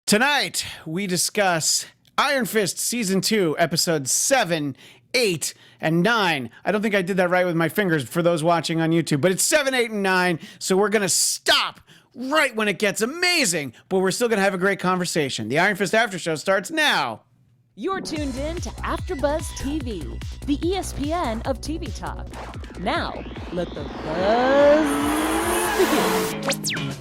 Tonight, we discuss Iron Fist Season 2, Episodes 7, 8, and 9. I don't think I did that right with my fingers for those watching on YouTube, but it's 7, 8, and 9, so we're going to stop right when it gets amazing, but we're still going to have a great conversation. The Iron Fist After Show starts now. You're tuned in to AfterBuzz TV, the ESPN of TV talk. Now, let the buzz begin.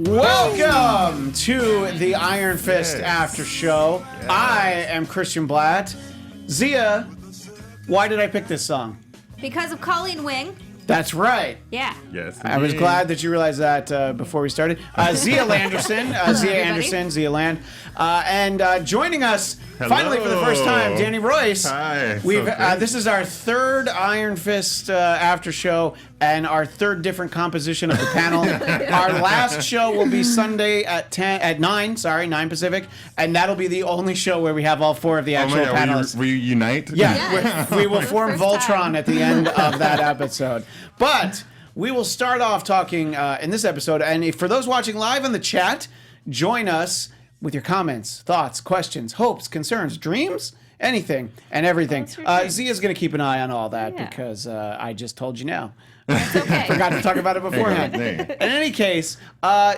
Welcome to the Iron Fist After Show. Yes. I am Christian Bladt. Zia, why did I pick this song? Because of Colleen Wing. That's right. Yeah. Yes. I was glad that you realized that before we started. Zia Landerson, Zia Land, and joining us finally for the first time, Danny Royce. Hi. This is our third Iron Fist after show and our third different composition of the panel. Our last show will be Sunday at 9 Pacific, and that'll be the only show where we have all four of the actual panelists. We unite? Yeah, we will form Voltron time. at the end of that episode. But we will start off talking in this episode, and for those watching live in the chat, join us with your comments, thoughts, questions, hopes, concerns, dreams, anything and everything. Zia's going to keep an eye on all that because I just told you now. It's okay. Forgot to talk about it beforehand. In any case,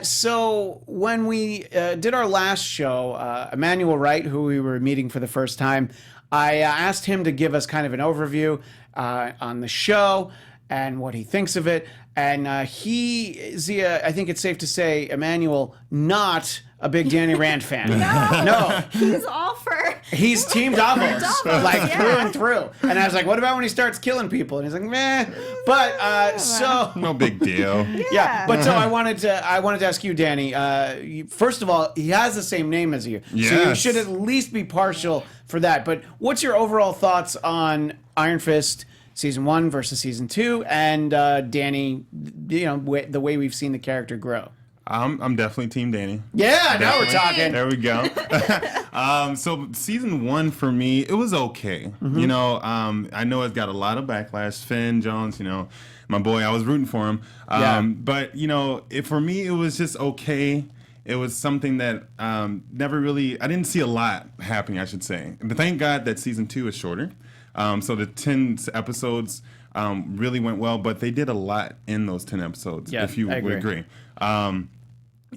so when we did our last show, Emmanuel Wright, who we were meeting for the first time, I asked him to give us kind of an overview on the show and what he thinks of it. And Zia, I think it's safe to say, Emmanuel, not a big Danny Rand fan. No. He's all for... He's Team Davos, through and through. And I was like, what about when he starts killing people? And he's like, meh. But, so... No big deal. Yeah, but so I wanted to ask you, Danny, first of all, he has the same name as you. Yes. So you should at least be partial for that. But what's your overall thoughts on Iron Fist Season 1 versus Season 2, and Danny, the way we've seen the character grow? I'm definitely Team Danny. Yeah, now we're talking. There we go. So Season 1 for me, it was okay. Mm-hmm. I know it's got a lot of backlash. Finn Jones, my boy, I was rooting for him. But, for me, it was just okay. It was something that never really, I didn't see a lot happening, I should say. But thank God that Season 2 is shorter. So the 10 episodes really went well, but they did a lot in those 10 episodes, if you would agree.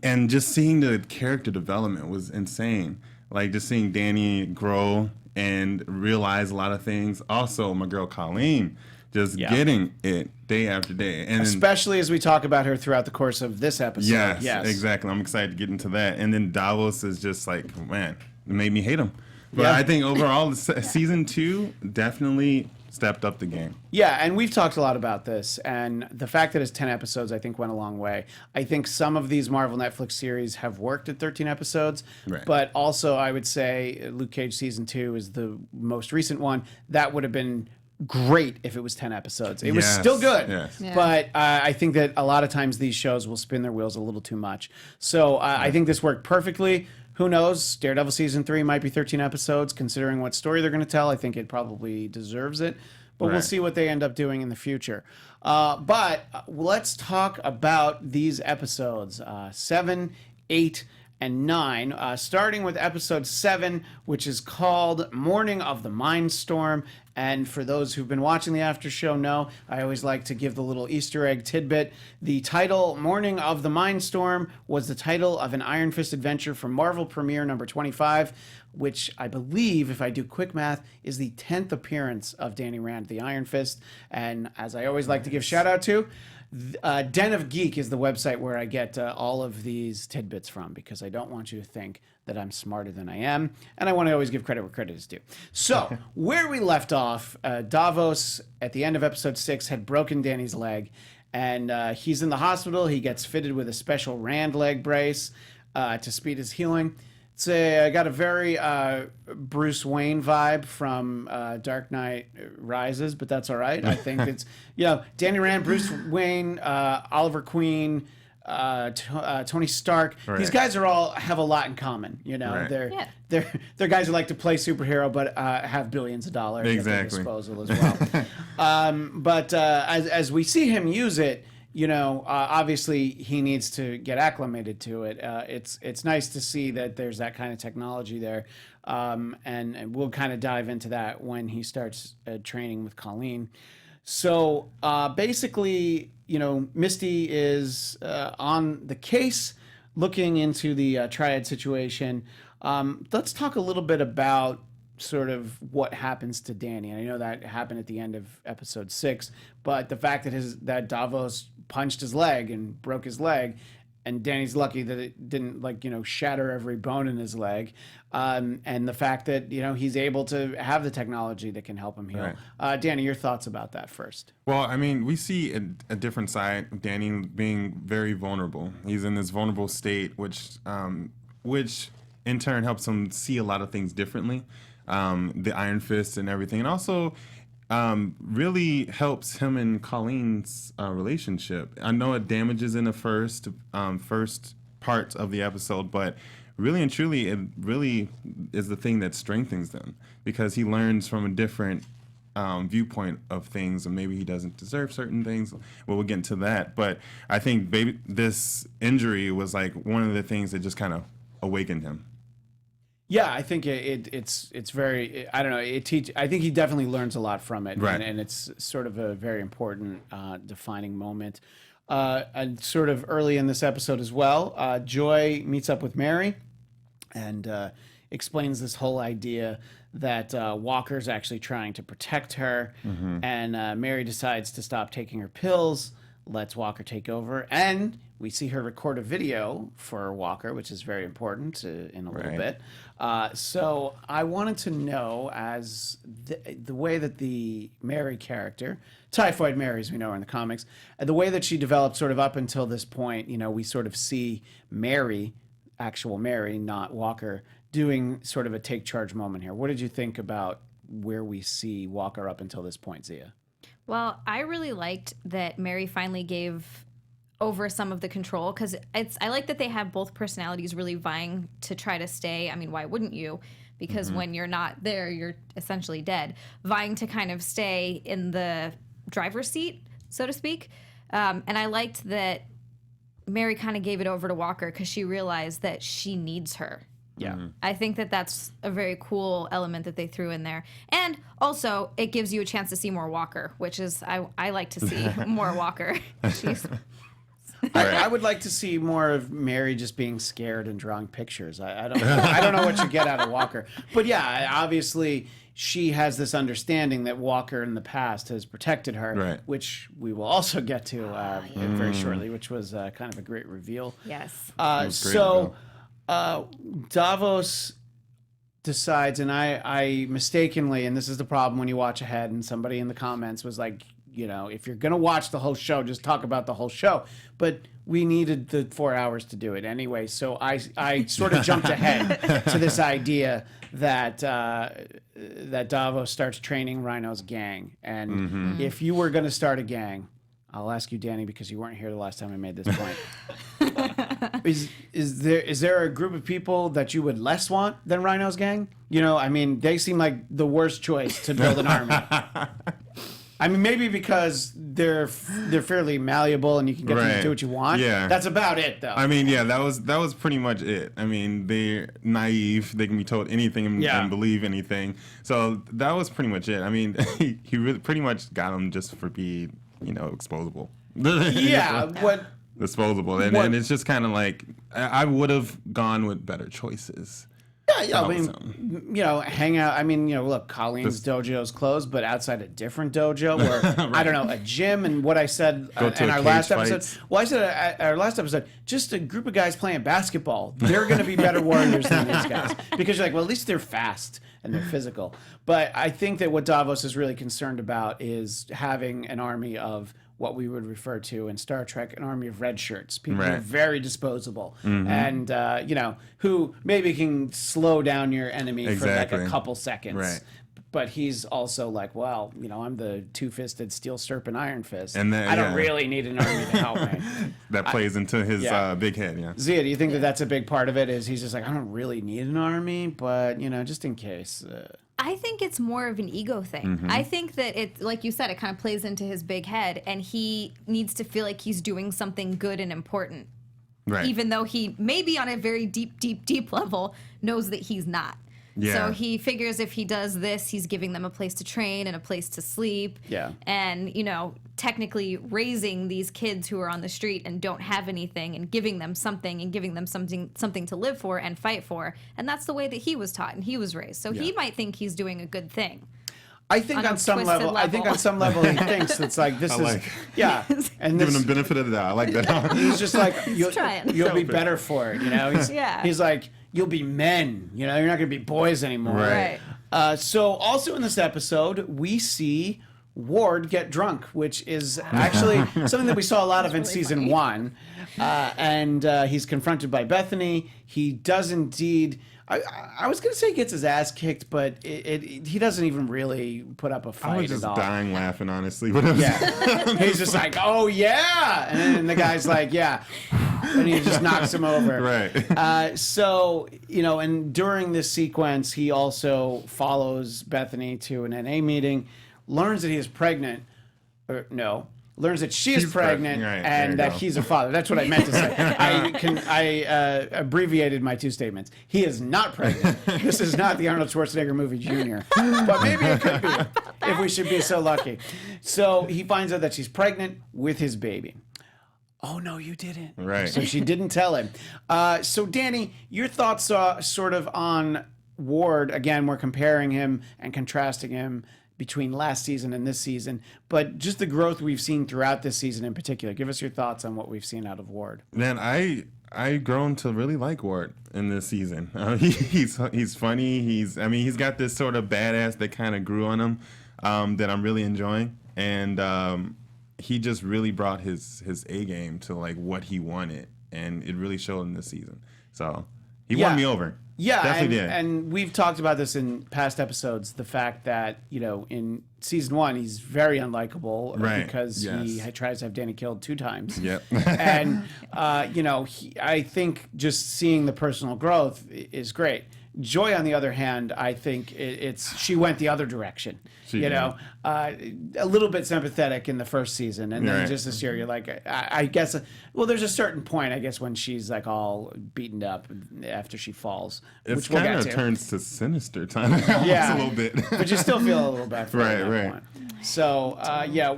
And just seeing the character development was insane. Like just seeing Danny grow and realize a lot of things. Also, my girl Colleen just getting it day after day. And especially as we talk about her throughout the course of this episode. Yes, exactly. I'm excited to get into that. And then Davos is just like, man, it made me hate him. But I think overall, Season 2 definitely stepped up the game. Yeah, and we've talked a lot about this, and the fact that it's 10 episodes, I think, went a long way. I think some of these Marvel Netflix series have worked at 13 episodes, but also I would say Luke Cage Season 2 is the most recent one. That would have been great if it was 10 episodes. It was still good, but I think that a lot of times these shows will spin their wheels a little too much. So I think this worked perfectly. Who knows? Daredevil Season 3 might be 13 episodes. Considering what story they're going to tell, I think it probably deserves it. But we'll see what they end up doing in the future. But let's talk about these episodes, 7, 8, and 9, starting with Episode 7, which is called Morning of the Mindstorm. And for those who've been watching the after show know, I always like to give the little Easter egg tidbit. The title, Morning of the Mindstorm, was the title of an Iron Fist adventure from Marvel Premiere number 25, which I believe, if I do quick math, is the 10th appearance of Danny Rand, the Iron Fist. And as I always like to give shout out to, Den of Geek is the website where I get all of these tidbits from, because I don't want you to think that I'm smarter than I am, and I want to always give credit where credit is due. So, where we left off, Davos, at the end of Episode 6, had broken Danny's leg, and he's in the hospital. He gets fitted with a special Rand leg brace to speed his healing. I got a very Bruce Wayne vibe from Dark Knight Rises, but that's all right. I think it's, Danny Rand, Bruce Wayne, Oliver Queen, Tony Stark. Right. These guys have a lot in common. They're guys who like to play superhero, but have billions of dollars at their disposal as well. But as we see him use it, obviously he needs to get acclimated to it. It's nice to see that there's that kind of technology there, and we'll kind of dive into that when he starts training with Colleen. So basically, Misty is on the case, looking into the triad situation. Let's talk a little bit about sort of what happens to Danny. And I know that happened at the end of episode 6, but the fact that Davos punched his leg and broke his leg, and Danny's lucky that it didn't shatter every bone in his leg, and the fact that he's able to have the technology that can help him heal. Right. Danny, your thoughts about that first? Well, I mean, we see a different side of Danny being very vulnerable. He's in this vulnerable state, which in turn helps him see a lot of things differently. The Iron Fist and everything, and also really helps him and Colleen's relationship. I know it damages in the first part of the episode, but really and truly, it really is the thing that strengthens them, because he learns from a different viewpoint of things, and maybe he doesn't deserve certain things. Well, we'll get into that, but I think this injury was like one of the things that just kind of awakened him. Yeah, I think it's very, I don't know, I think he definitely learns a lot from it, right. and it's sort of a very important defining moment. And sort of early in this episode as well, Joy meets up with Mary and explains this whole idea that Walker's actually trying to protect her, and Mary decides to stop taking her pills, lets Walker take over, and we see her record a video for Walker, which is very important in a little bit. So I wanted to know, as the way that the Mary character, Typhoid Mary as we know her in the comics, the way that she developed sort of up until this point, we sort of see Mary, actual Mary, not Walker, doing sort of a take charge moment here. What did you think about where we see Walker up until this point, Zia? Well, I really liked that Mary finally gave over some of the control, because I like that they have both personalities really vying to try to stay. I mean, why wouldn't you? Because when you're not there, you're essentially dead. Vying to kind of stay in the driver's seat, so to speak. And I liked that Mary kind of gave it over to Walker because she realized that she needs her. Yeah. I think that that's a very cool element that they threw in there. And also, it gives you a chance to see more Walker, which is, I like to see more Walker. She's... I would like to see more of Mary just being scared and drawing pictures. I don't know what you get out of Walker. But yeah, obviously she has this understanding that Walker in the past has protected her, which we will also get to very shortly, which was kind of a great reveal. Yes. Davos decides, and I mistakenly, and this is the problem when you watch ahead, and somebody in the comments was like, if you're going to watch the whole show, just talk about the whole show. But we needed the 4 hours to do it anyway. So I sort of jumped ahead to this idea that that Davos starts training Rhino's gang. And if you were going to start a gang, I'll ask you, Danny, because you weren't here the last time I made this point. Is there a group of people that you would less want than Rhino's gang? I mean, they seem like the worst choice to build an army. I mean, maybe because they're fairly malleable and you can get them to do what you want. Yeah. That's about it, though. I mean, yeah, that was pretty much it. I mean, they're naive. They can be told anything and believe anything. So that was pretty much it. I mean, he really pretty much got them just for being, exposable. Yeah. Disposable. And it's just kind of like, I would have gone with better choices. Yeah, I mean, hang out. I mean, look, Colleen's dojo's closed, but outside a different dojo, or I don't know, a gym. And what I said in our last episode, I said at our last episode, just a group of guys playing basketball. They're going to be better warriors than these guys, because you're like, well, at least they're fast and they're physical. But I think that what Davos is really concerned about is having an army of what we would refer to in Star Trek, an army of red shirts, people who are very disposable, and who maybe can slow down your enemy for like a couple seconds. Right. But he's also like, well, I'm the two-fisted steel serpent Iron Fist. And I don't really need an army to help me. That plays into his big head, yeah. Zia, do you think that that's a big part of it? Is he's just like, I don't really need an army, but just in case. I think it's more of an ego thing. I think that it, like you said, it kind of plays into his big head, and he needs to feel like he's doing something good and important. Right. Even though he maybe on a very deep level knows that he's not. Yeah. So he figures if he does this, he's giving them a place to train and a place to sleep. Yeah. And, you know, technically raising these kids who are on the street and don't have anything and giving them something and giving them something to live for and fight for. And that's the way that he was taught and he was raised. So he might think he's doing a good thing. I think on some level he thinks it's like this is and giving him benefit of the doubt. I like that. He's just like you'll be better for it, you know. He's like you'll be men, you know. You're not going to be boys anymore. Right. So also in this episode we see Ward get drunk, which is actually something that we saw a lot of in season 1. And he's confronted by Bethany. He does indeed. I was going to say he gets his ass kicked, but he doesn't even really put up a fight at all. I was just dying laughing, honestly. He's just like, oh, yeah. And then the guy's like, yeah. And he just knocks him over. Right. So, you know, and during this sequence, he also follows Bethany to an NA meeting, learns that he is pregnant. Learns that she is pregnant and that he's a father. That's what I meant to say. I abbreviated my 2 statements. He is not pregnant. This is not the Arnold Schwarzenegger movie Jr. But maybe it could be if we should be so lucky. So he finds out that she's pregnant with his baby. Oh, no, you didn't. Right. So she didn't tell him. So, Danny, your thoughts sort of on Ward. Again, we're comparing him and contrasting him between last season and this season, but just the growth we've seen throughout this season in particular. Give us your thoughts on what we've seen out of Ward. Man, I grown to really like Ward in this season. He's funny. He's got this sort of badass that kind of grew on him that I'm really enjoying, and he just really brought his A game to like what he wanted, and it really showed in this season. So he won me over. Yeah, definitely did. And we've talked about this in past episodes, the fact that, you know, in season 1, he's very unlikable because he tries to have Danny killed 2 times. Yep. And, you know, I think just seeing the personal growth is great. Joy, on the other hand, I think she went the other direction. A little bit sympathetic in the first season, and then just this year, you're like, I guess. Well, there's a certain point, I guess, when she's like all beaten up after she falls, which kind of turns to sinister time. A little bit, but you still feel a little bad for that point. So,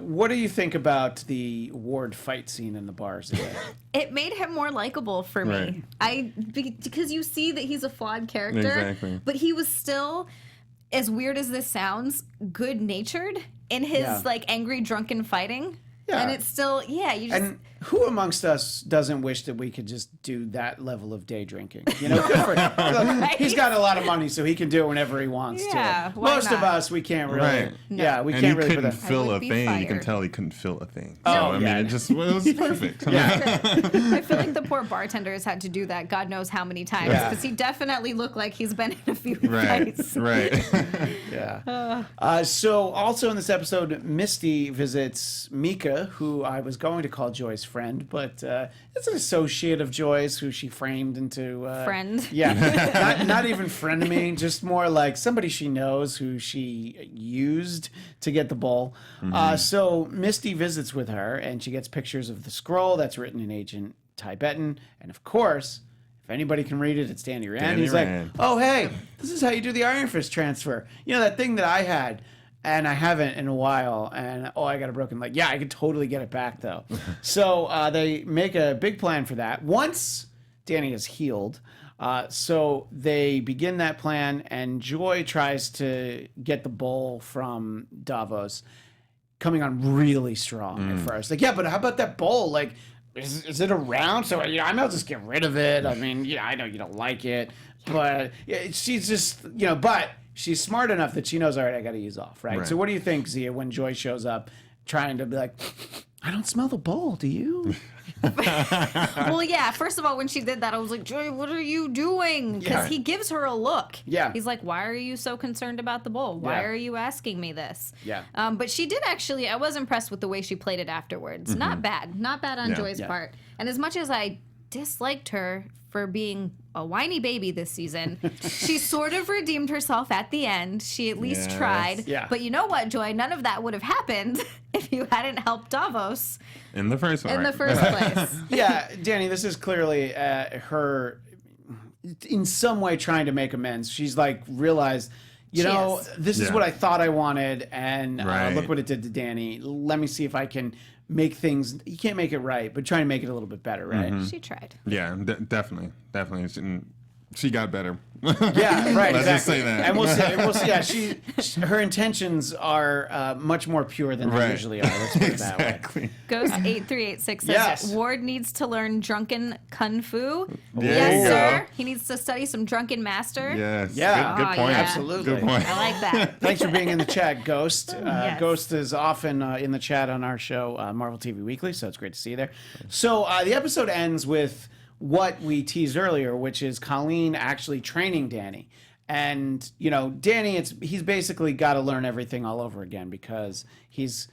what do you think about the Ward fight scene in the bars today? It made him more likable for me. Because you see that he's a flawed character, but he was still, as weird as this sounds, good-natured in his like angry, drunken fighting. Yeah. And it's still, you just... And who amongst us doesn't wish that we could just do that level of day drinking? You know, good for him. He's got a lot of money, so he can do it whenever he wants to. Most of us, we can't really. Right. Yeah, we and can't he really. Couldn't feel a thing. Fired. You can tell he couldn't feel a thing. So, I mean, it was perfect. I feel like the poor bartenders had to do that God knows how many times, because he definitely looked like he's been in a few fights. Right. So, also in this episode, Misty visits Mika, who I was going to call Joy's friend, but it's an associate of Joy's who she framed into friend. Yeah, not even frenemy, just more like somebody she knows who she used to get the bowl. So Misty visits with her, and she gets pictures of the scroll that's written in ancient Tibetan, and of course, if anybody can read it, it's Danny Rand. He's like, oh, hey, this is how you do the Iron Fist transfer. You know, that thing that I had, and I haven't in a while, and I got a broken leg. Yeah, I could totally get it back, though. So they make a big plan for that. Once Danny is healed, so they begin that plan, and Joy tries to get the bowl from Davos, coming on really strong at first. Like, yeah, but how about that bowl? Like, is it around? So, you know, I might just get rid of it. I mean, yeah, I know you don't like it, but she's just, you know, but she's smart enough that she knows, all right, I got to use off, right? So what do you think, Zia, when Joy shows up trying to be like, I don't smell the bowl, do you? Well, yeah, first of all, when she did that, I was like, Joy, what are you doing? Because he gives her a look. Yeah. He's like, why are you so concerned about the bowl? Why are you asking me this? Yeah. But she did actually, I was impressed with the way she played it afterwards. Not bad. Not bad on Joy's part. And as much as I disliked her for being a whiny baby this season. She sort of redeemed herself at the end. She at least tried. Yeah. But you know what, Joy? None of that would have happened if you hadn't helped Davos In the first one. in the first place. Yeah, Danny, this is clearly her in some way trying to make amends. She's like realized, this is what I thought I wanted, and look what it did to Danny. Let me see if I can make things. You can't make it right, but try and make it a little bit better, right? She tried. Yeah, definitely. She got better. Yeah, right. Let's just say that. And we'll see. Yeah, her intentions are much more pure than they usually are. Let's put it that way. Ghost 8386 says Yes. Ward needs to learn drunken kung fu. There Yes, you sir. go. He needs to study some drunken master. Yes. Yeah. Good point. yeah. Absolutely. Good point. I like that. Thanks for being in the chat, Ghost. Yes. Ghost is often in the chat on our show, Marvel TV Weekly, so it's great to see you there. So the episode ends with what we teased earlier, which is Colleen actually training Danny. And, Danny, he's basically got to learn everything all over again because he's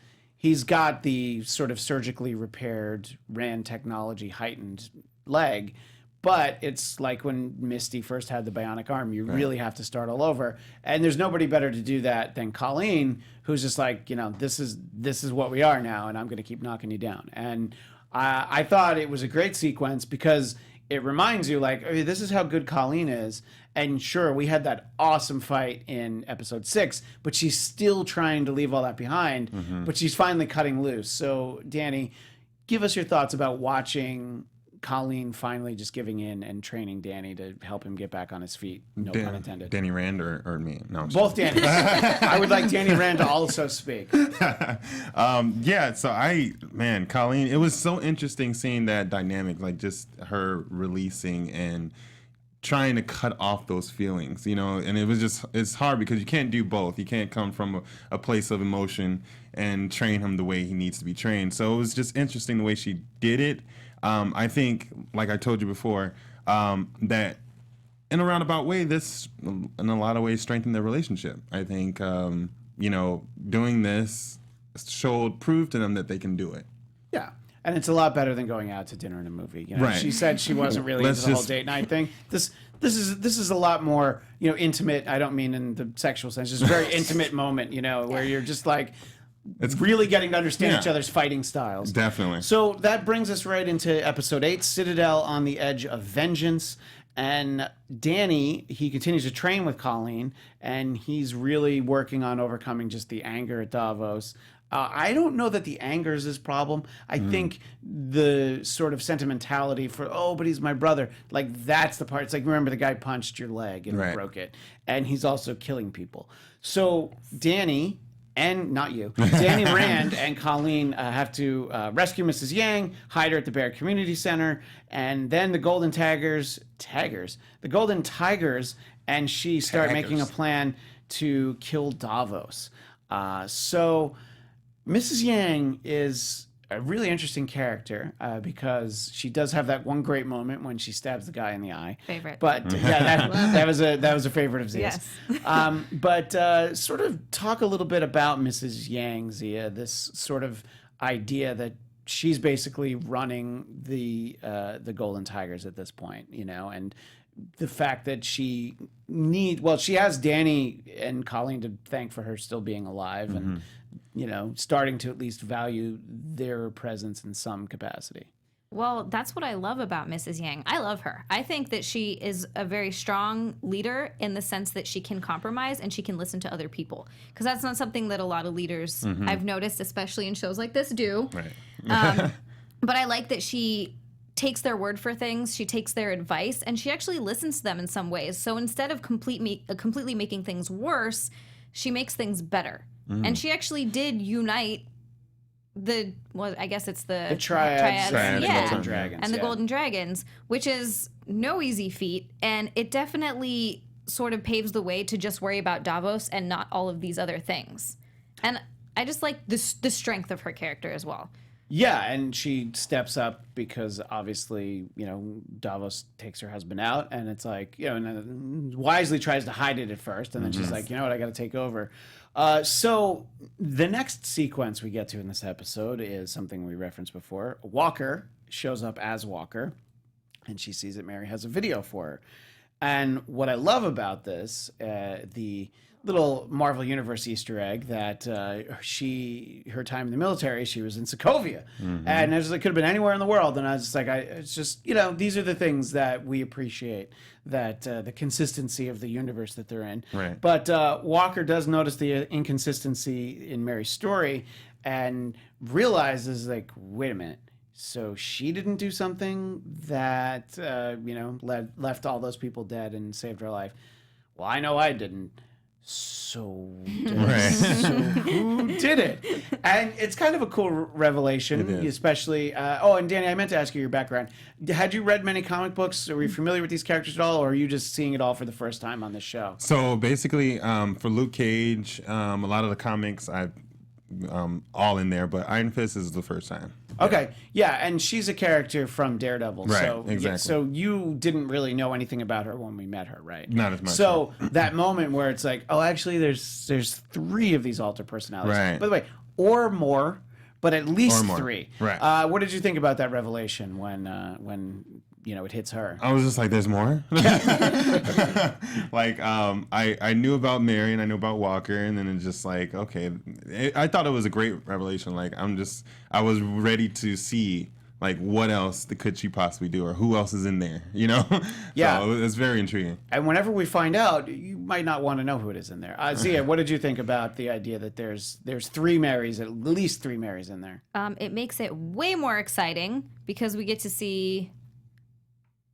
got the sort of surgically repaired RAND technology heightened leg. But it's like when Misty first had the bionic arm, you really have to start all over. And there's nobody better to do that than Colleen, who's just like, this is what we are now, and I'm going to keep knocking you down. And I thought it was a great sequence because it reminds you, like, okay, this is how good Colleen is. And sure, we had that awesome fight in episode 6, but she's still trying to leave all that behind, but she's finally cutting loose. So, Danny, give us your thoughts about watching Colleen finally just giving in and training Danny to help him get back on his feet. No pun intended. Danny Rand or me? No. Both Dannys. I would like Danny Rand to also speak. Colleen, it was so interesting seeing that dynamic, like just her releasing and trying to cut off those feelings, and it's hard because you can't do both. You can't come from a place of emotion and train him the way he needs to be trained. So it was just interesting the way she did it. I think, like I told you before, that in a roundabout way, this, in a lot of ways, strengthened their relationship. I think, doing this proved to them that they can do it. Yeah. And it's a lot better than going out to dinner and a movie. Right. She said she wasn't really into the whole date night thing. This is a lot more, intimate. I don't mean in the sexual sense. Just a very intimate moment, where you're just like, it's really getting to understand each other's fighting styles. Definitely. So that brings us right into episode 8, Citadel on the Edge of Vengeance. And Danny, he continues to train with Colleen, and he's really working on overcoming just the anger at Davos. I don't know that the anger is his problem. I think the sort of sentimentality for, but he's my brother, like that's the part. It's like, remember the guy punched your leg and broke it. And he's also killing people. So Danny... and not you, Danny Rand and Colleen have to rescue Mrs. Yang, hide her at the Bear Community Center, and then the Golden Tigers, and she start making a plan to kill Davos. So Mrs. Yang is a really interesting character because she does have that one great moment when she stabs the guy in the eye. Favorite. But that was a favorite of Zia's. Yes. But sort of talk a little bit about Mrs. Yang, Zia. This sort of idea that she's basically running the Golden Tigers at this point, and the fact that she has Danny and Colleen to thank for her still being alive and starting to at least value their presence in some capacity. Well, that's what I love about Mrs. Yang. I love her. I think that she is a very strong leader in the sense that she can compromise and she can listen to other people. Because that's not something that a lot of leaders I've noticed, especially in shows like this, do. Right. But I like that she takes their word for things, she takes their advice, and she actually listens to them in some ways. So instead of completely making things worse, she makes things better. And she actually did unite the triads, and the Golden Dragons. And the Golden Dragons, which is no easy feat. And it definitely sort of paves the way to just worry about Davos and not all of these other things. And I just like the strength of her character as well. Yeah, and she steps up because obviously, Davos takes her husband out, and it's like, and wisely tries to hide it at first, and then she's like, you know what, I got to take over. So the next sequence we get to in this episode is something we referenced before. Walker shows up as Walker, and she sees that Mary has a video for her. And what I love about this, the little Marvel Universe Easter egg, that her time in the military, she was in Sokovia, and it could have been anywhere in the world. And I was just like, it's just, these are the things that we appreciate, that the consistency of the universe that they're in. Right. But Walker does notice the inconsistency in Mary's story and realizes, like, wait a minute. So she didn't do something that, left all those people dead and saved her life. Well, I know I didn't. So who did it? And it's kind of a cool revelation, especially. And Danny, I meant to ask you your background. Had you read many comic books? Are you familiar with these characters at all, or are you just seeing it all for the first time on this show? So basically, for Luke Cage, a lot of the comics I've all in there, but Iron Fist is the first time. Okay, yeah, and she's a character from Daredevil, right? So exactly. So you didn't really know anything about her when we met her, right? Not as much. So that moment where it's like, oh, actually, there's 3 of these alter personalities, right? By the way, or more, but at least 3, right? What did you think about that revelation when it hits her? I was just like, there's more. Like, I knew about Mary and I knew about Walker, and then it's just like, okay, I thought it was a great revelation. Like, I was ready to see, like, what else could she possibly do, or who else is in there, Yeah. So it's very intriguing. And whenever we find out, you might not want to know who it is in there. Zia, what did you think about the idea that there's 3 Marys, at least 3 Marys in there? It makes it way more exciting because we get to see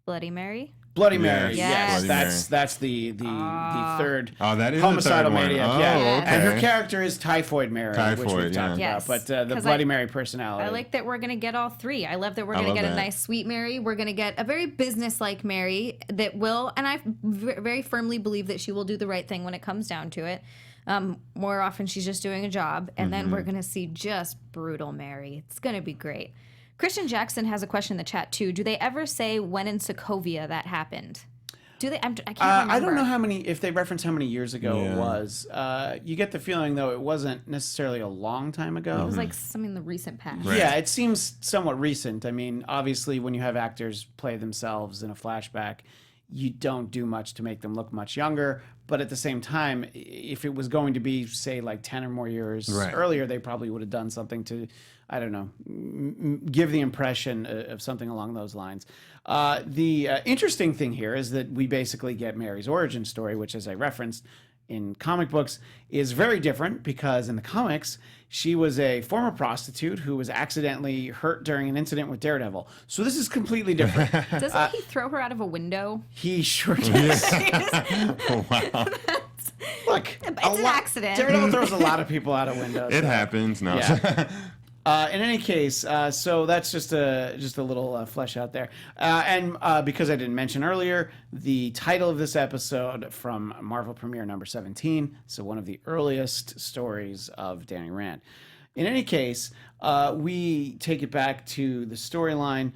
Bloody Mary. Bloody Mary, yes. That's the third that is homicidal the third maniac. one. Yeah. Okay. And her character is Typhoid Mary, which we've Typhoid, talked yeah. about. But the 'Cause Bloody Mary personality. I like that we're going to get all 3. I love that we're going to love get a that. nice sweet Mary. We're going to get a very business-like Mary that will, and I very firmly believe that she will do the right thing when it comes down to it. More often she's just doing a job. And then we're going to see just brutal Mary. It's going to be great. Christian Jackson has a question in the chat, too. Do they ever say when in Sokovia that happened? Do they? I can't remember. I don't know if they reference how many years ago it was. You get the feeling, though, it wasn't necessarily a long time ago. It was like something in the recent past. Right. Yeah, it seems somewhat recent. I mean, obviously, when you have actors play themselves in a flashback, you don't do much to make them look much younger. But at the same time, if it was going to be, say, like 10 or more years earlier, they probably would have done something to, I don't know, give the impression of something along those lines. The interesting thing here is that we basically get Mary's origin story, which, as I referenced in comic books, is very different because in the comics, she was a former prostitute who was accidentally hurt during an incident with Daredevil. So this is completely different. Doesn't he throw her out of a window? He sure does. Oh, wow. Look, It's an accident. Daredevil throws a lot of people out of windows. It happens. No. Yeah. In any case, so that's just a little flesh out there. And because I didn't mention earlier, the title of this episode from Marvel Premiere number 17, so one of the earliest stories of Danny Rand. In any case, we take it back to the storyline.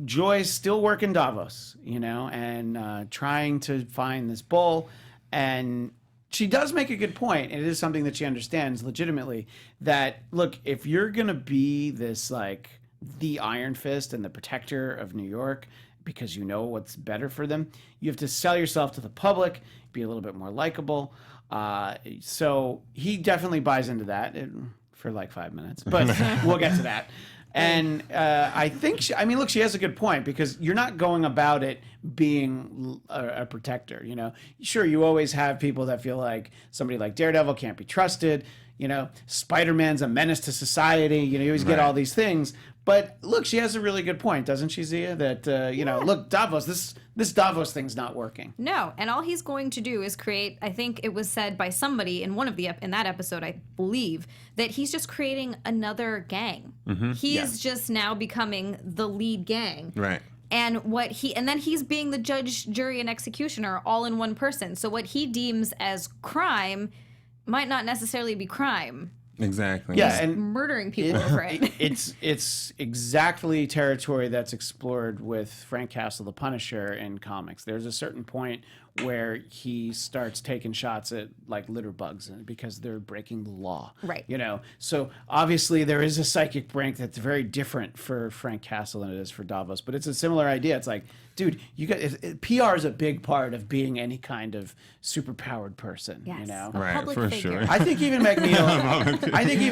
Joy's still working Davos, and trying to find this bull. And she does make a good point, and it is something that she understands legitimately, that, look, if you're going to be this, like, the Iron Fist and the protector of New York because you know what's better for them, you have to sell yourself to the public, be a little bit more likable. So he definitely buys into that for like 5 minutes, but we'll get to that. And I think, look, she has a good point because you're not going about it being a protector, Sure, you always have people that feel like somebody like Daredevil can't be trusted, Spider-Man's a menace to society, you always get all these things. But look, she has a really good point, doesn't she, Zia? That, look, Davos, this Davos thing's not working. No, and all he's going to do is create, I think it was said by somebody in in that episode, I believe, that he's just creating another gang. He's just now becoming the lead gang. Right. And then he's being the judge, jury, and executioner all in one person. So what he deems as crime might not necessarily be crime. Exactly. Yeah, He's and murdering people over it. It's exactly territory that's explored with Frank Castle, the Punisher, in comics. There's a certain point where he starts taking shots at like litter bugs because they're breaking the law. Right. You know, so obviously there is a psychic break that's very different for Frank Castle than it is for Davos, but it's a similar idea. It's like, dude, you got PR is a big part of being any kind of superpowered person. Yes. You know, Right, public for figure. sure. I think even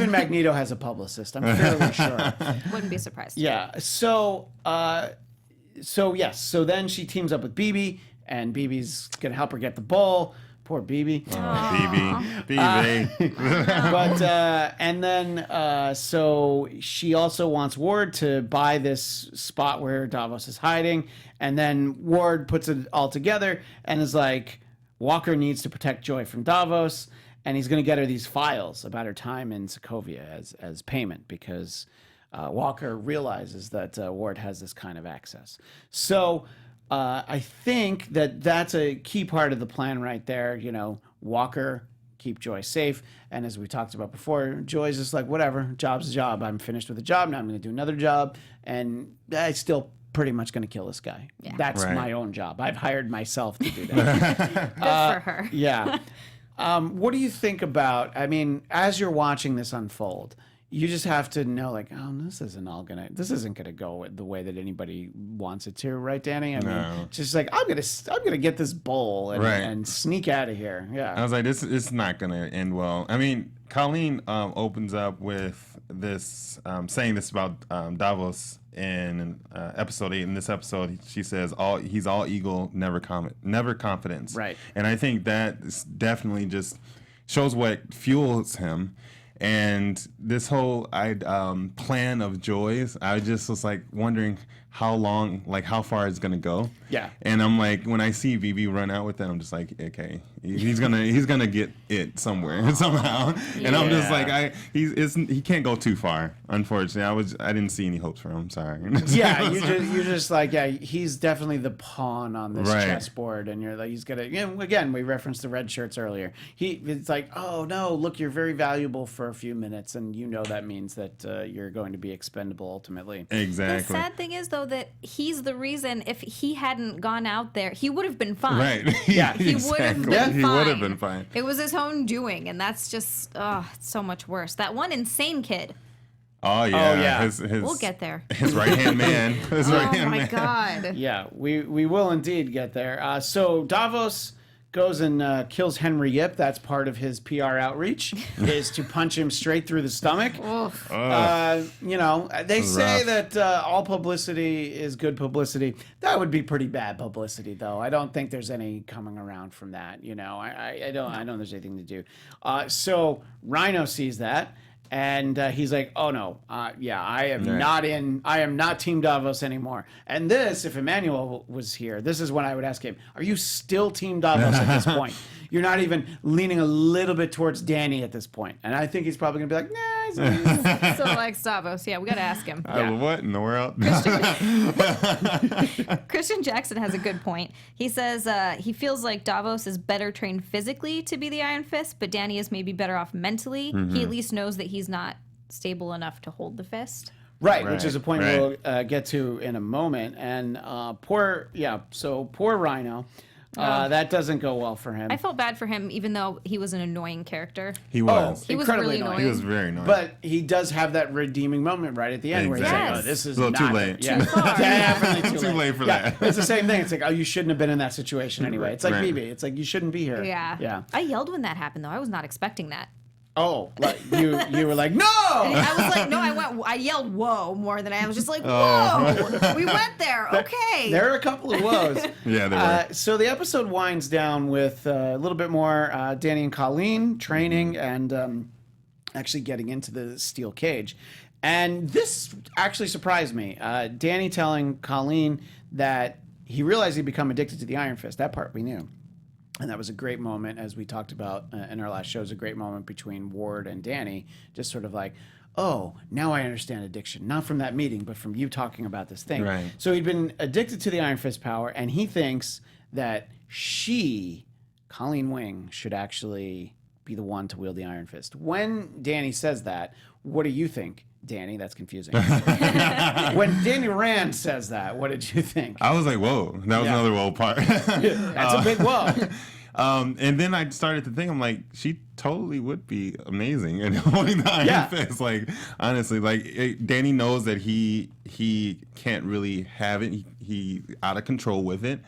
Magneto has a publicist. I'm fairly sure. Wouldn't be surprised. Yeah. So yes. So then she teams up with BB, and BB's gonna help her get the bowl. Poor BB. BB. But and then so she also wants Ward to buy this spot where Davos is hiding, and then Ward puts it all together and is like, Walker needs to protect Joy from Davos, and he's going to get her these files about her time in Sokovia as payment because Walker realizes that Ward has this kind of access. So I think that's a key part of the plan right there. You know, Walker, keep Joy safe. And as we talked about before, Joy's just like, whatever, job's a job. I'm finished with a job. Now I'm going to do another job. And I still pretty much going to kill this guy. Yeah. That's my own job. I've hired myself to do that. Good for her. Yeah. What do you think about, I mean, as you're watching this unfold, you just have to know, like, oh, this isn't gonna go the way that anybody wants it to, right, Danny? I mean, just like I'm gonna get this bowl and sneak out of here. Yeah. I was like, this is not gonna end well. I mean, Colleen opens up with this, saying this about Davos in episode 8. In this episode, she says, he's all ego, never confidence. Right. And I think that definitely just shows what fuels him. And this whole plan of Joy's, I just was like wondering how far it's gonna go. Yeah. And I'm like, when I see BB run out with that, I'm just like, okay, he's gonna get it somewhere somehow. And I'm just like, he can't go too far. Unfortunately, I didn't see any hopes for him. Sorry. Yeah, you're just like, yeah, he's definitely the pawn on this chessboard, and you're like, he's gonna. You know, again, we referenced the red shirts earlier. It's like, oh no, look, you're very valuable for a few minutes, and you know that means that you're going to be expendable ultimately. Exactly. The sad thing is, though, that he's the reason. If he hadn't gone out there, he would have been fine. Right. Yeah, he would have been fine. He would have been fine. It was his own doing, and that's just it's so much worse. That one insane kid. Oh yeah. We'll get there. His right hand man. Oh my god. Yeah, we will indeed get there. So Davos goes and kills Henry Yip. That's part of his PR outreach, is to punch him straight through the stomach. You know, they say that all publicity is good publicity. That would be pretty bad publicity, though. I don't think there's any coming around from that. You know, I don't there's anything to do. So Rhino sees that. And he's like, "Oh no, I am not Team Davos anymore." And this, if Emmanuel was here, this is when I would ask him, "Are you still Team Davos at this point? You're not even leaning a little bit towards Danny at this point." And I think he's probably gonna be like, "Nah." He's still like Davos. Yeah, we gotta ask him. What in the world? Christian Jackson has a good point. He says he feels like Davos is better trained physically to be the Iron Fist, but Danny is maybe better off mentally. Mm-hmm. He at least knows that he's not stable enough to hold the fist. Right, which is a point we'll get to in a moment. And poor Rhino. That doesn't go well for him. I felt bad for him, even though he was an annoying charter. He was. He was incredibly really annoying. He was very annoying. But he does have that redeeming moment right at the end where he's like, "Oh, this is a little too late. Yeah. Too far. Definitely Too late for that. It's the same thing. It's like, oh, you shouldn't have been in that situation anyway. It's like BB. It's like you shouldn't be here. Yeah. I yelled when that happened, though. I was not expecting that. Oh, like you were like, no! I was like, no, I yelled whoa more than I was just like, whoa, we went there, okay. There are a couple of whoas. Yeah, there were. So the episode winds down with a little bit more Danny and Colleen training and actually getting into the steel cage. And this actually surprised me. Danny telling Colleen that he realized he'd become addicted to the Iron Fist. That part we knew. And that was a great moment, as we talked about in our last show, it was a great moment between Ward and Danny, just sort of like, oh, now I understand addiction. Not from that meeting, but from you talking about this thing. Right. So he'd been addicted to the Iron Fist power, and he thinks that Colleen Wing, should actually be the one to wield the Iron Fist. When Danny says that, what do you think? Danny, that's confusing. When Danny Rand says that, what did you think? I was like, whoa, that was another whoa part. That's a big whoa. And then I started to think, I'm like, she totally would be amazing in holding the Iron Fist. Like, honestly, like Danny knows that he can't really have it. He out of control with it.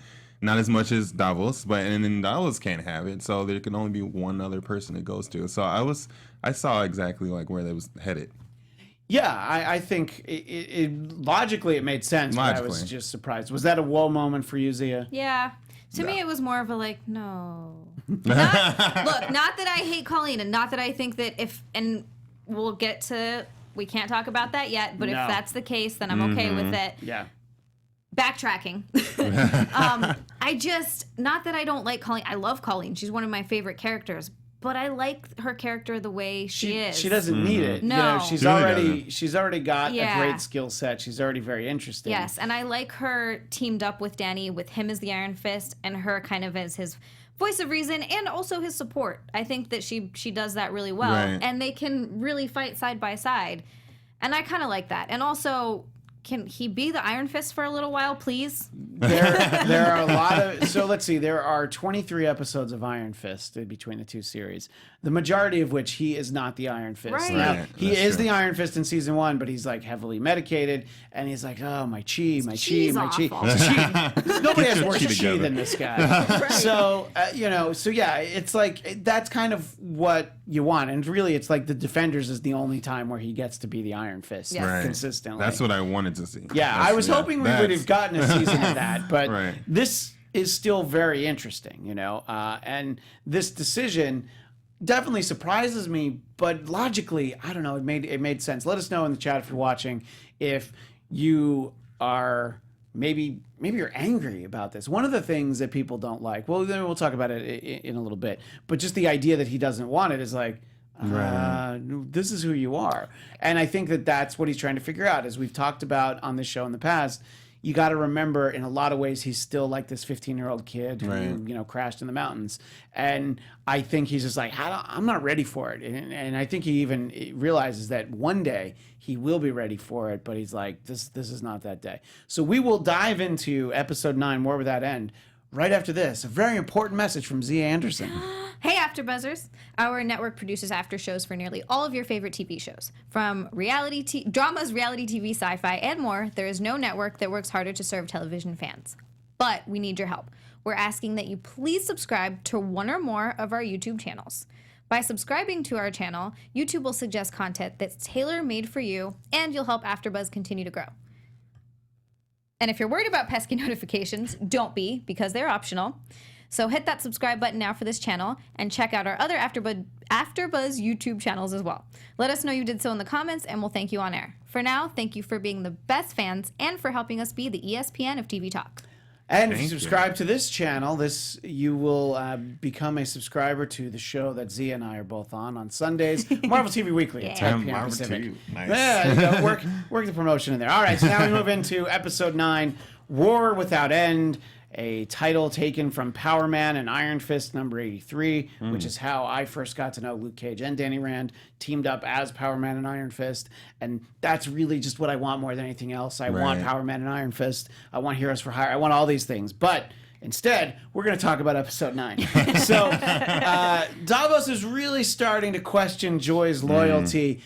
Not as much as Davos, and then Davos can't have it. So there can only be one other person it goes to. So I saw exactly like where they was headed. Yeah, I think it logically it made sense, but I was just surprised. Was that a whoa moment for you, Zia? Yeah. To me, it was more of a like, no. Not that I hate Colleen, and not that I think that and we'll get to, we can't talk about that yet, but if that's the case, then I'm okay with it. Yeah. Backtracking. Not that I don't like Colleen. I love Colleen. She's one of my favorite characters. But I like her character the way she is. She doesn't need it. No. You know, she's already got a great skill set. She's already very interesting. Yes, and I like her teamed up with Danny, with him as the Iron Fist, and her kind of as his voice of reason and also his support. I think that she does that really well. Right. And they can really fight side by side. And I kind of like that. And also, can he be the Iron Fist for a little while, please? There are a lot of... So let's see. There are 23 episodes of Iron Fist between the two series. The majority of which he is not the Iron Fist. Right. Now, he is the Iron Fist in season 1, but he's like heavily medicated. And he's like, oh, my chi. Nobody has worse chi than this guy. Right. So, it's like, that's kind of what you want. And really, it's like the Defenders is the only time where he gets to be the Iron Fist consistently. That's what I wanted to see. Yeah, I was hoping we would have gotten a season of that, but this is still very interesting, and this decision definitely surprises me, but logically, I don't know, it made sense. Let us know in the chat if you're watching if you are maybe you're angry about this. One of the things that people don't like, well, then we'll talk about it in a little bit, but just the idea that he doesn't want it is like, this is who you are. And I think that that's what he's trying to figure out. As we've talked about on this show in the past, you got to remember in a lot of ways he's still like this 15-year-old kid who crashed in the mountains. And I think he's just like, I'm not ready for it. And I think he even realizes that one day he will be ready for it, but he's like, this is not that day. So we will dive into episode 9, War Without End, right after this. A very important message from Zia Anderson. Hey, AfterBuzzers! Our network produces after shows for nearly all of your favorite TV shows. From dramas, reality TV, sci-fi, and more, there is no network that works harder to serve television fans. But we need your help. We're asking that you please subscribe to one or more of our YouTube channels. By subscribing to our channel, YouTube will suggest content that's tailor-made for you, and you'll help AfterBuzz continue to grow. And if you're worried about pesky notifications, don't be, because they're optional. So hit that subscribe button now for this channel and check out our other AfterBuzz YouTube channels as well. Let us know you did so in the comments and we'll thank you on air. For now, thank you for being the best fans and for helping us be the ESPN of TV Talk. And if you subscribe to this channel, you will become a subscriber to the show that Zia and I are both on Sundays, Marvel TV Weekly at 10 p.m. Pacific. Nice. Yeah, work the promotion in there. All right, so now we move into episode 9, War Without End, a title taken from Power Man and Iron Fist number 83, which is how I first got to know Luke Cage and Danny Rand teamed up as Power Man and Iron Fist. And that's really just what I want more than anything else. I want Power Man and Iron Fist. I want Heroes for Hire. I want all these things. But instead, we're going to talk about episode 9. So Davos is really starting to question Joy's loyalty,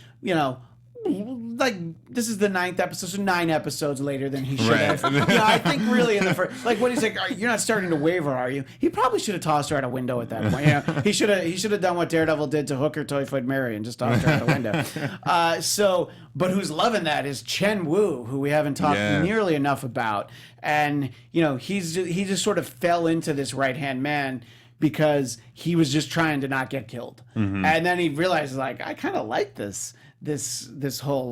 like this is the 9th episode, so 9 episodes later than he should have. I think really in the first, like when he's like, "You're not starting to waver, are you?" He probably should have tossed her out a window at that point. He should have done what Daredevil did to Hooker Typhoid Mary and just tossed her out a window. But who's loving that is Chen Wu, who we haven't talked nearly enough about, and he just sort of fell into this right-hand man because he was just trying to not get killed, and then he realizes like, I kind of like this whole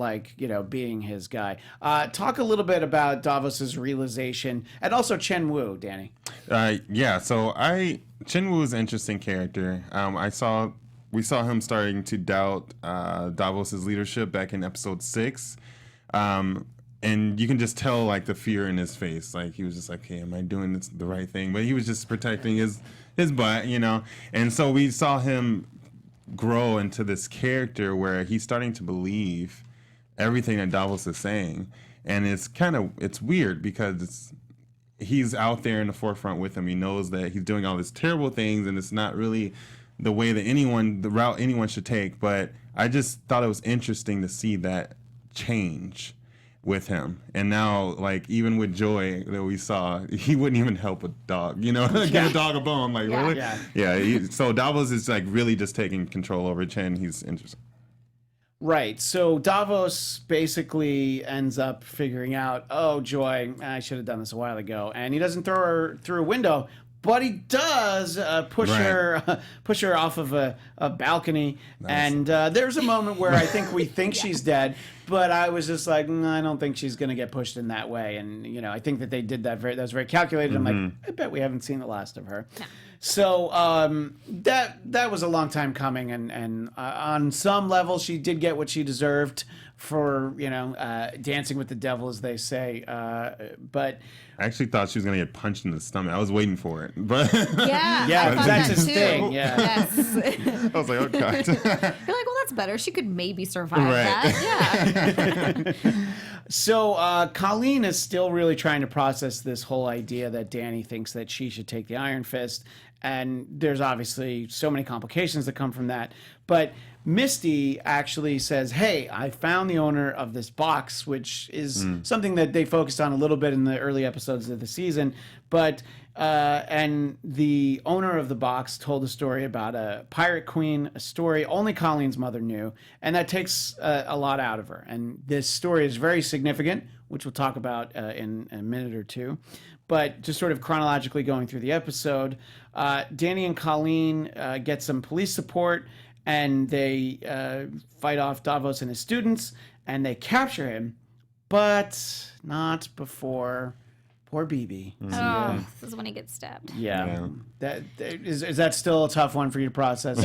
being his guy. Talk a little bit about Davos's realization and also Chen Wu, Danny. So Chen Wu is an interesting character. We saw him starting to doubt Davos's leadership back in episode 6. And you can just tell like the fear in his face. Like he was just like, "Hey, am I doing the right thing?" But he was just protecting his butt, And so we saw him grow into this character where he's starting to believe everything that Davos is saying. And it's weird because he's out there in the forefront with him. He knows that he's doing all these terrible things, and it's not really the way that the route anyone should take. But I just thought it was interesting to see that change with him. And now, like, even with Joy that we saw, he wouldn't even help a dog, give a dog a bone. Like, really? Yeah. So Davos is like really just taking control over Chen. He's interesting. Right. So Davos basically ends up figuring out, oh, Joy, I should have done this a while ago. And he doesn't throw her through a window, but he does push her off of a balcony. Nice. And there's a moment where I think we think she's dead, but I was just like, I don't think she's going to get pushed in that way. And, I think that they did that that was very calculated. I'm like, I bet we haven't seen the last of her. No. So that was a long time coming, and on some level, she did get what she deserved for dancing with the devil, as they say. But I actually thought she was gonna get punched in the stomach. I was waiting for it, but that's his thing. Yeah, yes. I was like, oh god. You're like, well, that's better. She could maybe survive that. Yeah. So Colleen is still really trying to process this whole idea that Danny thinks that she should take the Iron Fist. And there's obviously so many complications that come from that. But Misty actually says, hey, I found the owner of this box, which is something that they focused on a little bit in the early episodes of the season. But and the owner of the box told a story about a pirate queen, a story only Colleen's mother knew. And that takes a lot out of her. And this story is very significant, which we'll talk about in a minute or two. But just sort of chronologically going through the episode, Danny and Colleen get some police support, and they fight off Davos and his students, and they capture him, but not before poor BB. Oh, this is when he gets stabbed. Yeah. Is that still a tough one for you to process?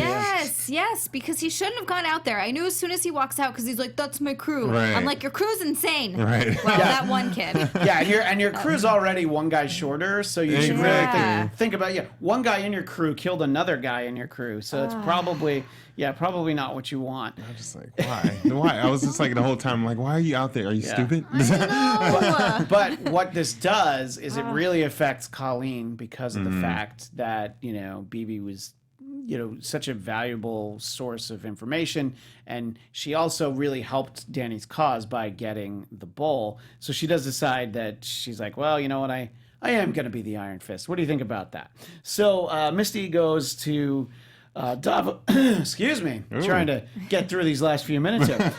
Yes, because he shouldn't have gone out there. I knew as soon as he walks out, because he's like, that's my crew. Right. I'm like, your crew's insane. Right. Well, that one kid. Yeah, and your crew's already one guy shorter, so you should really think about, one guy in your crew killed another guy in your crew, so it's probably not what you want. I was just like, why? I was just like the whole time, like, why are you out there? Are you stupid? But what this does is it really affects Colleen because of the fact that, BB was, such a valuable source of information. And she also really helped Danny's cause by getting the bowl. So she does decide that she's like, well, you know what? I am going to be the Iron Fist. What do you think about that? So Misty goes to Davos, excuse me, trying to get through these last few minutes here.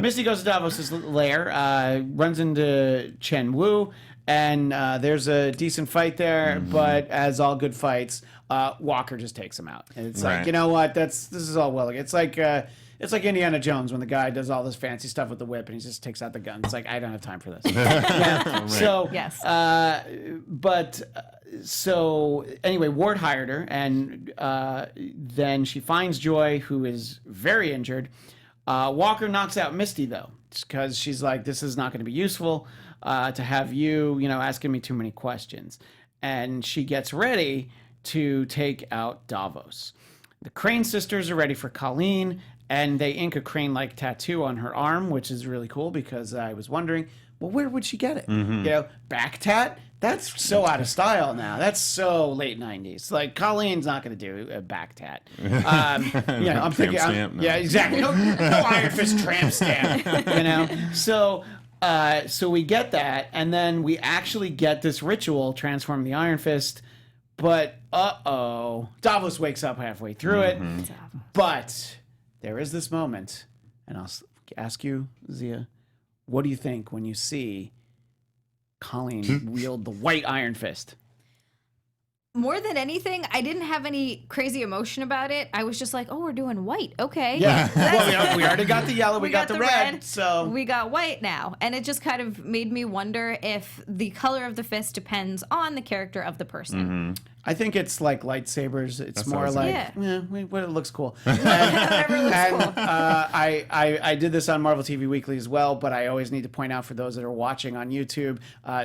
Misty goes to Davos' lair, runs into Chen Wu, and there's a decent fight there, but as all good fights, Walker just takes him out. And it's like, you know what, this is all well. It's like Indiana Jones when the guy does all this fancy stuff with the whip and he just takes out the gun. It's like, I don't have time for this. So, yes. So anyway, Ward hired her, and then she finds Joy, who is very injured. Walker knocks out Misty, though, because she's like, this is not going to be useful to have you, asking me too many questions. And she gets ready to take out Davos. The Crane sisters are ready for Colleen, and they ink a crane-like tattoo on her arm, which is really cool because I was wondering, well, where would she get it? Back tat? That's so out of style now. That's so late 90s. Like, Colleen's not going to do a back tat. I'm thinking, yeah, exactly. No Iron Fist tramp stamp, So we get that, and then we actually get this ritual, transform the Iron Fist, but Davos wakes up halfway through it. But there is this moment, and I'll ask you, Zia, what do you think when you see Colleen wield the white Iron Fist? More than anything, I didn't have any crazy emotion about it. I was just like, oh, we're doing white. Okay. Yeah. Well, we already got the yellow. We got the red. So we got white now. And it just kind of made me wonder if the color of the fist depends on the character of the person. I think it's like lightsabers. It's That's more what like, Yeah. well, it looks cool. I did this on Marvel TV Weekly as well, but I always need to point out for those that are watching on YouTube,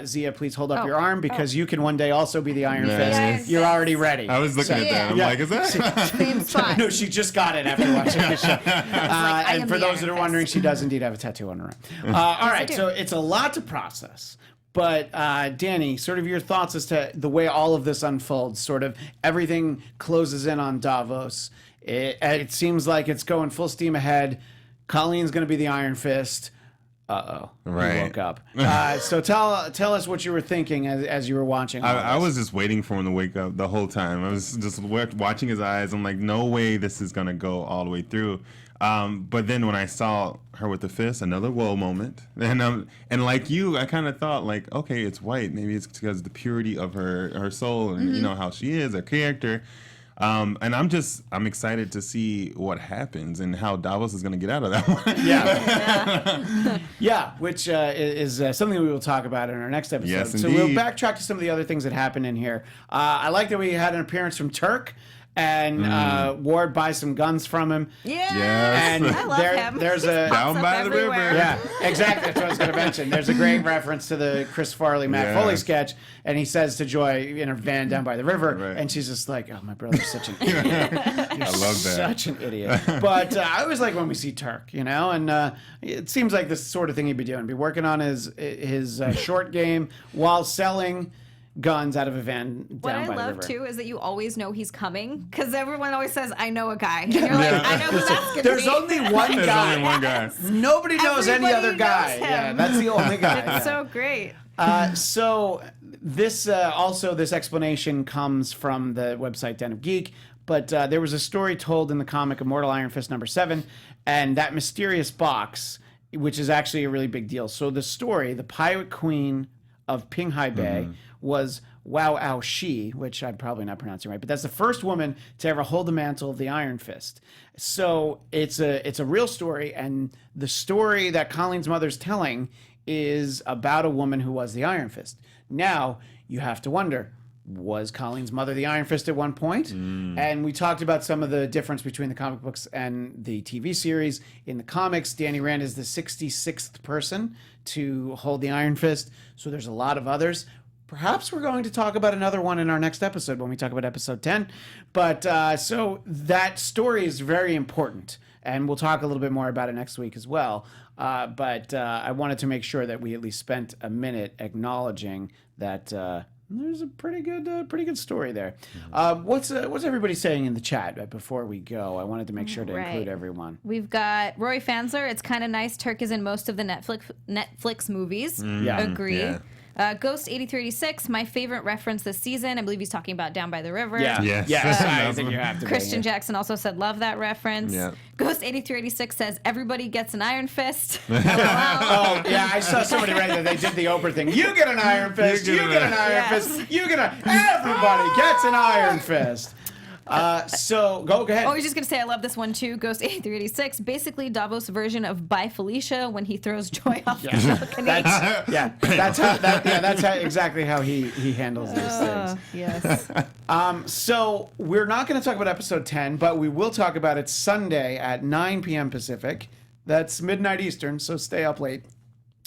Zia, please hold up your arm because you can one day also be the Iron Fist. Yes. You're already ready. I was looking at that. I'm Yeah. like, is that? Same spot. No, she just got it after watching the show. I And am for the those that Iron are wondering, Fist. she does indeed have a tattoo on her arm. All right, do. so it's a lot to process. But Danny, sort of your thoughts as to the way all of this unfolds, sort of everything closes in on Davos. It seems like it's going full steam ahead. Colleen's going to be the Iron Fist. Right. He woke up. So tell us what you were thinking as you were watching. I was just waiting for him to wake up the whole time. I was just watching his eyes. I'm like, no way this is going to go all the way through. But then when I saw her with the fist, another whoa moment. And like you, I kind of thought like, okay, it's white. Maybe it's because of the purity of her soul and you know how she is, her character. And I'm excited to see what happens and how Davos is going to get out of that one. Yeah, which is something we will talk about in our next episode. Yes, so we'll indeed. backtrack to some of the other things that happened in here. I like that we had an appearance from Turk. And Ward buys some guns from him. Yeah. Yes. And I love him. there's He a pops Down up by the river. everywhere. yeah, exactly. That's what I was going to mention. There's a great reference to the Chris Farley, Matt Yeah. Foley sketch, and he says to Joy in her van down by the river, Right. and she's just like, "Oh, my brother's such an idiot. You're I love that. Such an idiot." But I always like when we see Turk, you know, and it seems like this sort of thing he'd be doing, be working on his short game while selling guns out of a van down What I by the love river. too is that you always know he's coming because everyone always says, "I know a guy," and you're like, "I know who that's gonna There's be." only one There's guy. only one guy. Nobody knows any Everybody other guy. knows him. Yeah, that's the only guy. It's Yeah. so great. So this this explanation comes from the website Den of Geek, but there was a story told in the comic Immortal Iron Fist #7, and that mysterious box, which is actually a really big deal. So the story, the Pirate Queen of Pinghai Bay, was Wow Ao Shi, which I'm probably not pronouncing right, but that's the first woman to ever hold the mantle of the Iron Fist. So it's a real story, and the story that Colleen's mother's telling is about a woman who was the Iron Fist. Now, you have to wonder, was Colleen's mother the Iron Fist at one point? And we talked about some of the difference between the comic books and the TV series. In the comics, Danny Rand is the 66th person to hold the Iron Fist, so there's a lot of others. Perhaps we're going to talk about another one in our next episode when we talk about episode 10. But so that story is very important, and we'll talk a little bit more about it next week as well. But I wanted to make sure that we at least spent a minute acknowledging that there's a pretty good story there. What's everybody saying in the chat before we go? I wanted to make sure to include everyone. We've got Roy Fansler. It's kind of nice. Turk is in most of the Netflix movies. Yeah. Agree. Yeah. Ghost 8336, my favorite reference this season. I believe he's talking about Down by the River. Yeah. Yes. Yes. I think you have to. Christian Jackson also said, love that reference. Yeah. Ghost 8386 says, everybody gets an Iron Fist. Oh, yeah, I saw somebody write that they did the Oprah thing. You get an Iron Fist, you get an Iron Yes. Fist, you get everybody gets an Iron Fist. So go ahead. Oh, I was just going to say, I love this one too. Ghost 8386, basically Davos' version of Bye Felicia when he throws Joy off the balcony. That's exactly how he handles these things. Yes. So we're not going to talk about episode 10, but we will talk about it Sunday at 9 p.m. Pacific. That's midnight Eastern, so stay up late.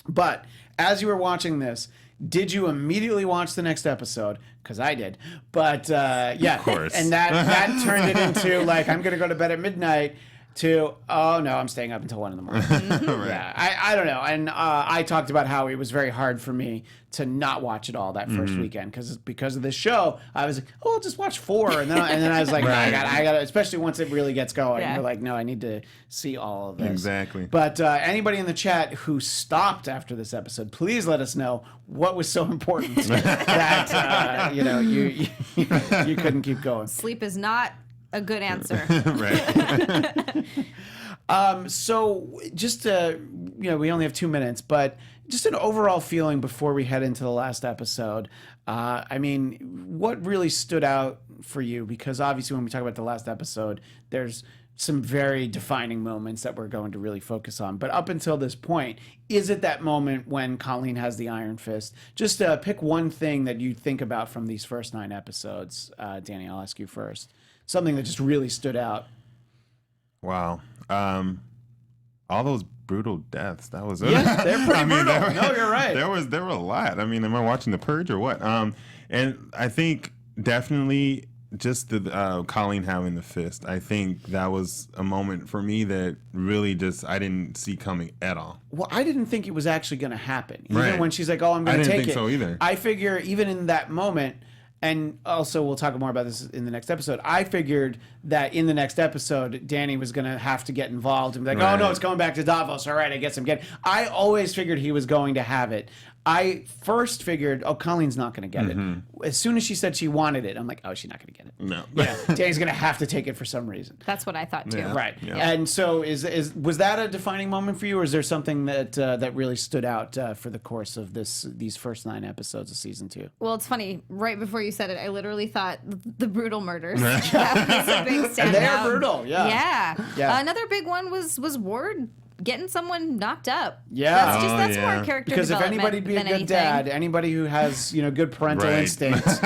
But as you were watching this, did you immediately watch the next episode? Because I did. But yeah, of course. And that turned it into like, I'm going to go to bed at midnight to, oh no, I'm staying up until 1 in the morning. Right. Yeah, I don't know. And I talked about how it was very hard for me to not watch it all that first weekend because of this show. I was like, oh, I'll just watch 4, and then I was like, Right. no, I got, especially once it really gets going. Yeah. You're like, no, I need to see all of this. Exactly. But anybody in the chat who stopped after this episode, please let us know what was so important that you couldn't keep going. Sleep is not a good answer. Right. So just we only have 2 minutes, but just an overall feeling before we head into the last episode. I mean, what really stood out for you? Because obviously when we talk about the last episode, there's some very defining moments that we're going to really focus on. But up until this point, is it that moment when Colleen has the iron fist? Just pick one thing that you think about from these first 9 episodes. Danny, I'll ask you first. Something that just really stood out. Wow. All those brutal deaths. That was Yeah, they're pretty brutal. No, you're right. There were a lot. I mean, am I watching The Purge or what? And I think definitely just the Colleen having the fist. I think that was a moment for me that really just I didn't see coming at all. Well, I didn't think it was actually going to happen. Even Right. when she's like, "Oh, I'm going to take it." I didn't think so either. I figure even in that moment. And also, we'll talk more about this in the next episode. I figured that in the next episode, Danny was going to have to get involved and be like, Right. oh, no, it's going back to Davos. All right, I guess I'm getting... I always figured he was going to have it. I first figured, oh, Colleen's not going to get it. As soon as she said she wanted it, I'm like, oh, she's not going to get it. No. Yeah, Danny's going to have to take it for some reason. That's what I thought too. Yeah. Right. Yeah. And so was that a defining moment for you, or is there something that that really stood out for the course of these first 9 episodes of season 2? Well, it's funny. Right before you said it, I literally thought the brutal murders. That was a big standout. They're brutal, yeah. Yeah. Another big one was Ward getting someone knocked up. Yeah. That's more character Because if development anybody'd be a than good anything. dad, anybody who has good parental Right. instincts,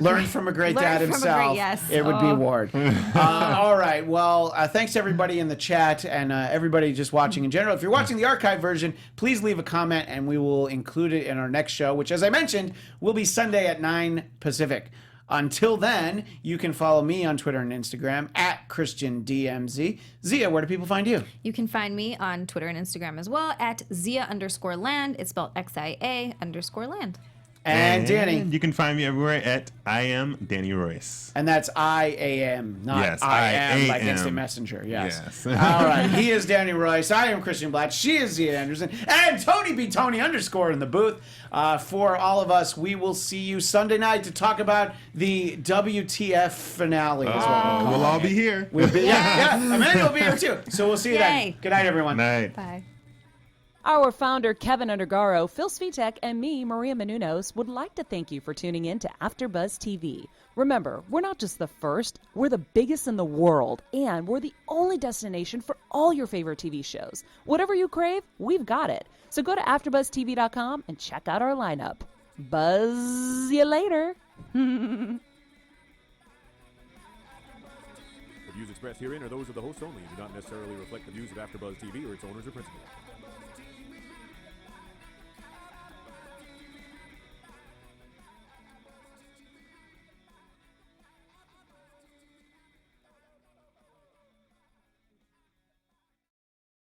learned from a great Learned dad from a himself, great- yes. it would be Oh. Ward. All right. Well, thanks to everybody in the chat and everybody just watching in general. If you're watching the archive version, please leave a comment and we will include it in our next show, which, as I mentioned, will be Sunday at 9 Pacific. Until then, you can follow me on Twitter and Instagram at ChristianDMZ. Zia, where do people find you? You can find me on Twitter and Instagram as well at Zia_land. It's spelled XIA_land. And Danny. You can find me everywhere at I am Danny Royce. And that's I-A-M, not Yes, I am like I-A-M. instant messenger. Yes. Yes. All right. He is Danny Royce. I am Christian Bladt. She is Zia Anderson. And Tony B. Tony _ in the booth. For all of us, we will see you Sunday night to talk about the WTF finale. Is what We'll all be here. We'll be, yeah. Amanda will be here too. So we'll see you Yay. then. Good night, everyone. Night. Bye. Our founder, Keven Undergaro, Phil Svitek, and me, Maria Menounos, would like to thank you for tuning in to AfterBuzz TV. Remember, we're not just the first, we're the biggest in the world, and we're the only destination for all your favorite TV shows. Whatever you crave, we've got it. So go to AfterBuzzTV.com and check out our lineup. Buzz you later. The views expressed herein are those of the hosts only and do not necessarily reflect the views of AfterBuzz TV or its owners or principals.